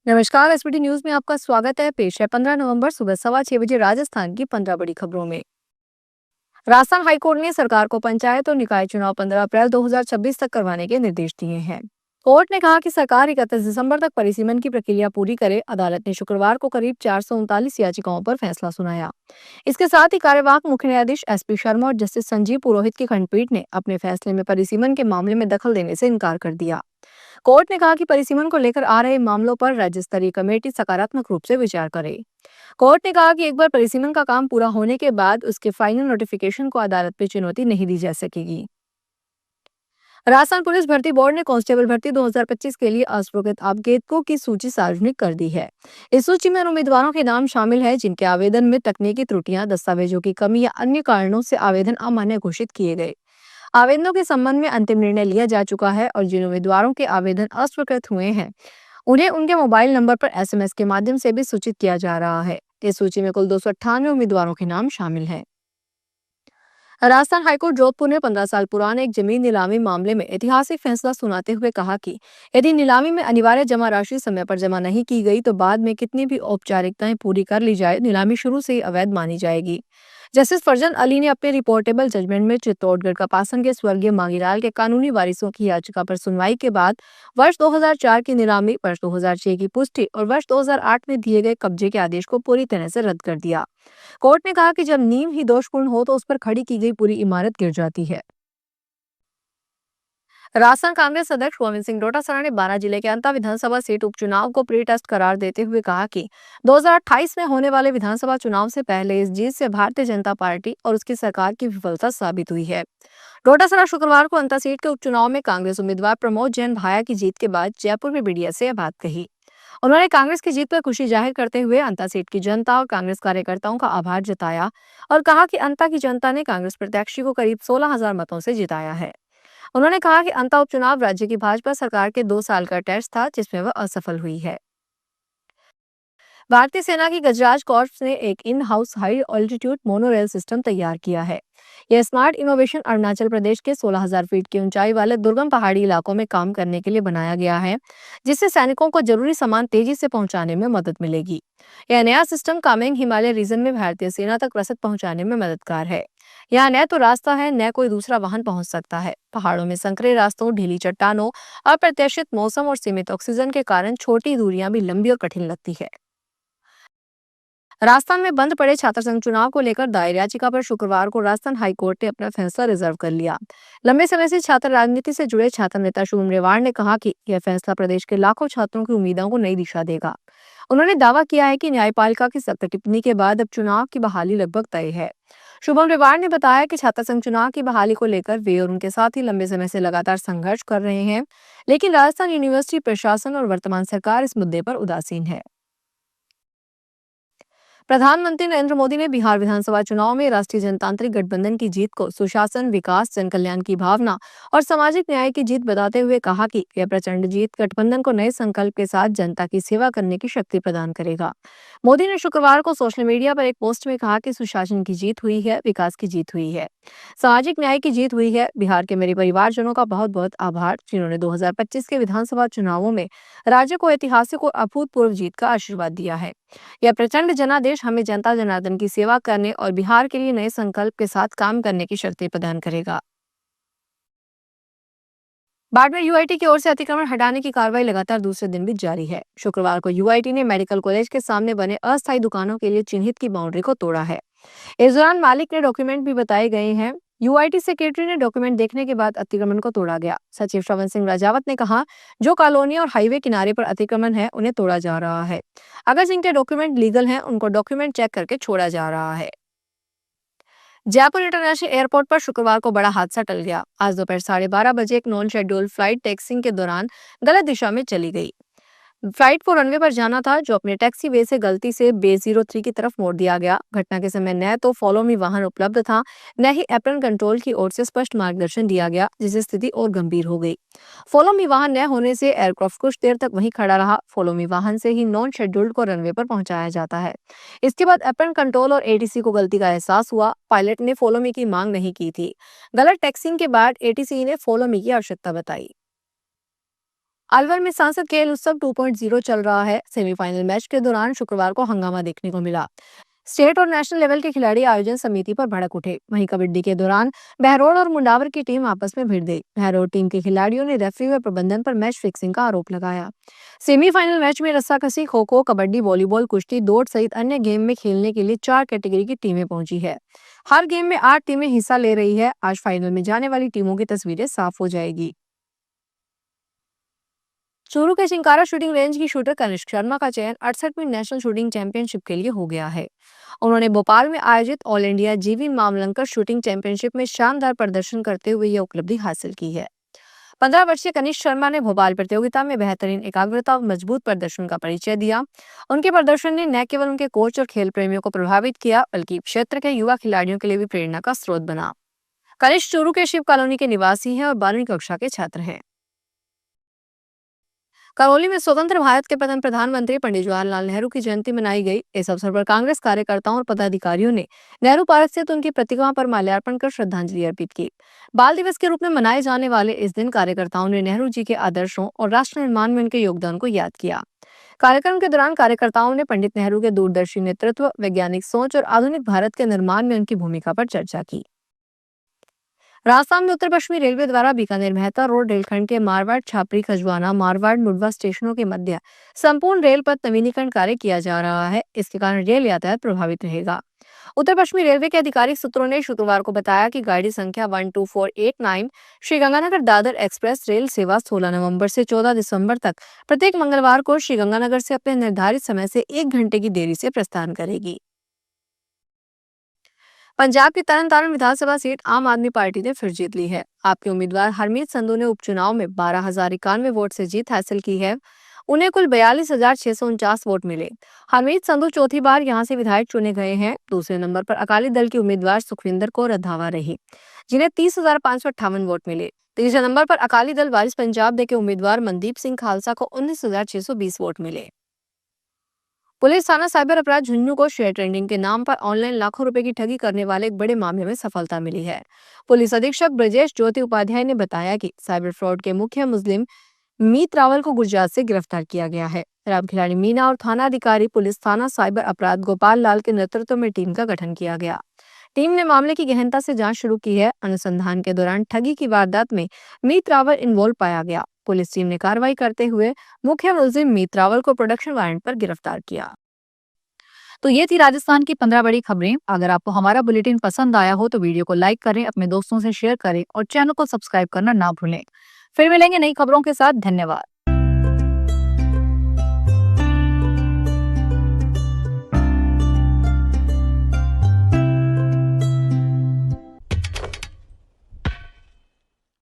नमस्कार। SBT news में आपका स्वागत है। पेश है 15 नवंबर सुबह 6:15 बजे राजस्थान की 15 बड़ी खबरों में। राजस्थान हाईकोर्ट ने सरकार को पंचायत और निकाय चुनाव 15 अप्रैल 2026 तक करवाने के निर्देश दिए हैं। कोर्ट ने कहा कि सरकार 31 दिसंबर तक परिसीमन की प्रक्रिया पूरी करे। अदालत ने शुक्रवार को करीब 439 याचिकाओं पर फैसला सुनाया। इसके साथ ही कार्यवाहक मुख्य न्यायाधीश एसपी शर्मा और जस्टिस संजीव पुरोहित की खंडपीठ ने अपने फैसले में परिसीमन के मामले में दखल देने से इनकार कर दिया। कोर्ट ने कहा कि परिसीमन को लेकर आ रहे मामलों पर राज्य स्तरीय कमेटी सकारात्मक रूप से विचार करे। कोर्ट ने कहा कि एक बार परिसीमन का काम पूरा होने के बाद उसके फाइनल नोटिफिकेशन को अदालत में चुनौती नहीं दी जा सकेगी। राजस्थान पुलिस भर्ती बोर्ड ने कांस्टेबल भर्ती 2025 के लिए अस्वीकृत आवेदकों की सूची सार्वजनिक कर दी है। इस सूची में उन उम्मीदवारों के नाम शामिल हैं जिनके आवेदन में तकनीकी त्रुटियां, दस्तावेजों की कमी या अन्य कारणों से आवेदन अमान्य घोषित किए गए। आवेदनों के संबंध में अंतिम निर्णय लिया जा चुका है और जिन उम्मीदवारों के आवेदन अस्वीकृत हुए हैं उन्हें उनके मोबाइल नंबर पर एसएमएस के माध्यम से भी सूचित किया जा रहा है। इस सूची में कुल 298 उम्मीदवारों के नाम शामिल हैं। राजस्थान हाईकोर्ट जोधपुर ने 15 साल पुराने एक जमीन नीलामी मामले में ऐतिहासिक फैसला सुनाते हुए कहा कि यदि नीलामी में अनिवार्य जमा राशि समय पर जमा नहीं की गई तो बाद में कितनी भी औपचारिकताएं पूरी कर ली जाए, नीलामी शुरू से ही अवैध मानी जाएगी। जस्टिस फरजन अली ने अपने रिपोर्टेबल जजमेंट में चित्तौड़गढ़ कपासन के स्वर्गीय मांगीलाल के कानूनी वारिसों की याचिका पर सुनवाई के बाद वर्ष 2004 की नीलामी, वर्ष 2006 की पुष्टि और वर्ष 2008 में दिए गए कब्जे के आदेश को पूरी तरह से रद्द कर दिया। कोर्ट ने कहा कि जब नींव ही दोषपूर्ण हो तो उस पर खड़ी की गई पूरी इमारत गिर जाती है। राजस्थान कांग्रेस अध्यक्ष गोविंद सिंह डोटासरा ने 12 जिले के अंता विधानसभा सीट उपचुनाव को प्री टेस्ट करार देते हुए कहा कि 2028 में होने वाले विधानसभा चुनाव से पहले इस जीत से भारतीय जनता पार्टी और उसकी सरकार की विफलता साबित हुई है। डोटासरा शुक्रवार को अंता सीट के उपचुनाव में कांग्रेस उम्मीदवार प्रमोद जैन भाया की जीत के बाद जयपुर में मीडिया से यह बात कही। उन्होंने कांग्रेस की जीत पर खुशी जाहिर करते हुए अंता सीट की जनता और कांग्रेस कार्यकर्ताओं का आभार जताया और कहा कि अंता की जनता ने कांग्रेस प्रत्याशी को करीब 16,000 मतों से जिताया है। उन्होंने कहा कि अंता उपचुनाव राज्य की भाजपा सरकार के 2 साल का टेस्ट था जिसमें वह असफल हुई है। भारतीय सेना की गजराज कॉर्प्स ने एक in house high altitude monorail system तैयार किया है। यह स्मार्ट इनोवेशन अरुणाचल प्रदेश के 16,000 फीट की ऊंचाई वाले दुर्गम पहाड़ी इलाकों में काम करने के लिए बनाया गया है, जिससे सैनिकों को जरूरी सामान तेजी से पहुंचाने में मदद मिलेगी। यह नया सिस्टम कामेंग हिमालय रीजन में भारतीय सेना तक रसद पहुंचाने में मददगार है। यहाँ न तो रास्ता है न कोई दूसरा वाहन पहुंच सकता है। पहाड़ों में संकरे रास्तों, ढीली चट्टानों, अप्रत्याशित मौसम और सीमित ऑक्सीजन के कारण छोटी दूरियां भी लंबी और कठिन लगती है। राजस्थान में बंद पड़े छात्र संघ चुनाव को लेकर दायर याचिका पर शुक्रवार को राजस्थान हाईकोर्ट ने अपना फैसला रिजर्व कर लिया। लंबे समय से छात्र राजनीति से जुड़े छात्र नेता शुभम रेवाड़ ने कहा कि यह फैसला प्रदेश के लाखों छात्रों की उम्मीदों को नई दिशा देगा। उन्होंने दावा किया है कि न्यायपालिका की सख्त टिप्पणी के बाद अब चुनाव की बहाली लगभग तय है। शुभम रेवाड़ ने बताया कि छात्र संघ चुनाव की बहाली को लेकर वे और उनके साथी लंबे समय से लगातार संघर्ष कर रहे हैं, लेकिन राजस्थान यूनिवर्सिटी प्रशासन और वर्तमान सरकार इस मुद्दे पर उदासीन है। प्रधानमंत्री नरेंद्र मोदी ने बिहार विधानसभा चुनाव में राष्ट्रीय जनतांत्रिक गठबंधन की जीत को सुशासन, विकास, जनकल्याण की भावना और सामाजिक न्याय की जीत बताते हुए कहा कि यह प्रचंड जीत गठबंधन को नए संकल्प के साथ जनता की सेवा करने की शक्ति प्रदान करेगा। मोदी ने शुक्रवार को सोशल मीडिया पर एक पोस्ट में कहा कि सुशासन की जीत हुई है, विकास की जीत हुई है, सामाजिक न्याय की जीत हुई है। बिहार के मेरे परिवारजनों का बहुत बहुत आभार, जिन्होंने 2025 के विधानसभा चुनावों में राज्य को ऐतिहासिक और अभूतपूर्व जीत का आशीर्वाद दिया है। यह प्रचंड जनादेश हमें जनता जनार्दन की सेवा करने और बिहार के लिए नए संकल्प के साथ काम करने की शक्ति प्रदान करेगा। बाड़मेर यूआईटी की ओर से अतिक्रमण हटाने की कार्रवाई लगातार दूसरे दिन भी जारी है। शुक्रवार को यूआईटी ने मेडिकल कॉलेज के सामने बने अस्थायी दुकानों के लिए चिन्हित की बाउंड्री को तोड़ा है। इस दौरान मालिक ने डॉक्यूमेंट भी बताए गए हैं। यूआईटी सेक्रेटरी ने डॉक्यूमेंट देखने के बाद अतिक्रमण को तोड़ा गया। सचिव श्रवण सिंह राजावत ने कहा, जो कॉलोनी और हाईवे किनारे पर अतिक्रमण है उन्हें तोड़ा जा रहा है। अगर जिनके डॉक्यूमेंट लीगल हैं उनको डॉक्यूमेंट चेक करके छोड़ा जा रहा है। जयपुर इंटरनेशनल एयरपोर्ट पर शुक्रवार को बड़ा हादसा टल गया। आज दोपहर 12:30 बजे एक नॉन शेड्यूल फ्लाइट टैक्सिंग के दौरान गलत दिशा में चली गई। फ्लाइट को रनवे पर जाना था, जो अपने टैक्सी वे से गलती से बे 03 की तरफ मोड़ दिया गया। घटना के समय न तो फॉलो मी वाहन उपलब्ध था, न ही एप्रन कंट्रोल की ओर से स्पष्ट मार्गदर्शन दिया गया, जिससे स्थिति और गंभीर हो गई। फॉलो मी वाहन न होने से एयरक्राफ्ट कुछ देर तक वहीं खड़ा रहा। फॉलो मी वाहन से ही नॉन शेड्यूल्ड को रनवे पर पहुंचाया जाता है। इसके बाद एप्रन कंट्रोल और एटीसी को गलती का एहसास हुआ। पायलट ने फॉलो मी की मांग नहीं की थी। गलत टैक्सिंग के बाद एटीसी ने फॉलो मी की आवश्यकता बताई। अलवर में सांसद खेल उत्सव 2.0 चल रहा है। सेमीफाइनल मैच के दौरान शुक्रवार को हंगामा देखने को मिला। स्टेट और नेशनल लेवल के खिलाड़ी आयोजन समिति पर भड़क उठे। वहीं कबड्डी के दौरान बहरौल और मुंडावर की टीम आपस में भिड़ गई। बहरौल टीम के खिलाड़ियों ने रेफरी व प्रबंधन पर मैच फिक्सिंग का आरोप लगाया। सेमीफाइनल मैच में रस्साकसी, खो खो, कबड्डी, वॉलीबॉल, कुश्ती, दौड़ सहित अन्य गेम में खेलने के लिए 4 कैटेगरी की टीमें पहुंची है। हर गेम में 8 टीमें हिस्सा ले रही है। आज फाइनल में जाने वाली टीमों की तस्वीरें साफ हो जाएगी। चूरू के चिंकारा शूटिंग रेंज की शूटर कनिष्क शर्मा का चयन 68वीं नेशनल शूटिंग चैंपियनशिप के लिए हो गया है। उन्होंने भोपाल में आयोजित ऑल इंडिया जीवी मामलंकर शूटिंग चैंपियनशिप में शानदार प्रदर्शन करते हुए यह उपलब्धि हासिल की है। 15 वर्षीय कनिष्क शर्मा ने भोपाल प्रतियोगिता में बेहतरीन एकाग्रता और मजबूत प्रदर्शन का परिचय दिया। उनके प्रदर्शन ने न केवल उनके कोच और खेल प्रेमियों को प्रभावित किया, बल्कि क्षेत्र के युवा खिलाड़ियों के लिए भी प्रेरणा का स्रोत बना। कनिष्क चूरू के शिव कॉलोनी के निवासी हैं और 12वीं कक्षा के छात्र हैं। करौली में स्वतंत्र भारत के प्रथम प्रधानमंत्री पंडित जवाहरलाल नेहरू की जयंती मनाई गई। इस अवसर पर कांग्रेस कार्यकर्ताओं और पदाधिकारियों ने नेहरू पार्क स्थित उनकी प्रतिमा पर माल्यार्पण कर श्रद्धांजलि अर्पित की। बाल दिवस के रूप में मनाए जाने वाले इस दिन कार्यकर्ताओं ने नेहरू जी के आदर्शों और राष्ट्र निर्माण में उनके योगदान को याद किया। कार्यक्रम के दौरान कार्यकर्ताओं ने पंडित नेहरू के दूरदर्शी नेतृत्व, वैज्ञानिक सोच और आधुनिक भारत के निर्माण में उनकी भूमिका पर चर्चा की। राजस्थान में उत्तर पश्चिमी रेलवे द्वारा बीकानेर मेहता रोड रेलखंड के मारवाड़ छापरी खजवाना मारवाड़ मुडवा स्टेशनों के मध्य संपूर्ण रेल पथ नवीनीकरण कार्य किया जा रहा है। इसके कारण रेल यातायात प्रभावित रहेगा। उत्तर पश्चिमी रेलवे के आधिकारिक सूत्रों ने शुक्रवार को बताया कि गाड़ी संख्या 12489 श्रीगंगानगर दादर एक्सप्रेस रेल सेवा 16 नवंबर से 14 दिसंबर तक प्रत्येक मंगलवार को श्रीगंगानगर से अपने निर्धारित समय से 1 घंटे की देरी से प्रस्थान करेगी। पंजाब की तरन विधानसभा सीट आम आदमी पार्टी ने फिर जीत ली है। आपके उम्मीदवार हरमीत संधू ने उपचुनाव में 12,091 वोट से जीत हासिल की है। उन्हें कुल 42,649 वोट मिले। हरमीत संधू चौथी बार यहां से विधायक चुने गए हैं। दूसरे नंबर पर अकाली दल की उम्मीदवार सुखविंदर कौर रंधावा रही, जिन्हें 30,558 वोट मिले। तीसरे नंबर पर अकाली दल वारिस पंजाब दे के उम्मीदवार मनदीप सिंह खालसा को 19,620 वोट मिले। पुलिस थाना साइबर अपराध झुंझुनू को शेयर ट्रेडिंग के नाम पर ऑनलाइन लाखों रुपए की ठगी करने वाले एक बड़े मामले में सफलता मिली है। पुलिस अधीक्षक ब्रजेश ज्योति उपाध्याय ने बताया कि साइबर फ्रॉड के मुख्य मुजरिम मीत रावल को गुजरात से गिरफ्तार किया गया है। राम खिलाड़ी मीना और थाना अधिकारी पुलिस थाना साइबर अपराध गोपाल लाल के नेतृत्व में टीम का गठन किया गया। टीम ने मामले की गहनता से जांच शुरू की है। अनुसंधान के दौरान ठगी की वारदात में मीत रावल इन्वॉल्व पाया गया। पुलिस टीम ने कार्रवाई करते हुए मुख्य मुलजिम मीत रावल को प्रोडक्शन वारंट पर गिरफ्तार किया। तो ये थी राजस्थान की 15 बड़ी खबरें। अगर आपको हमारा बुलेटिन पसंद आया हो तो वीडियो को लाइक करें, अपने दोस्तों से शेयर करें और चैनल को सब्सक्राइब करना ना भूलें। फिर मिलेंगे नई खबरों के साथ। धन्यवाद।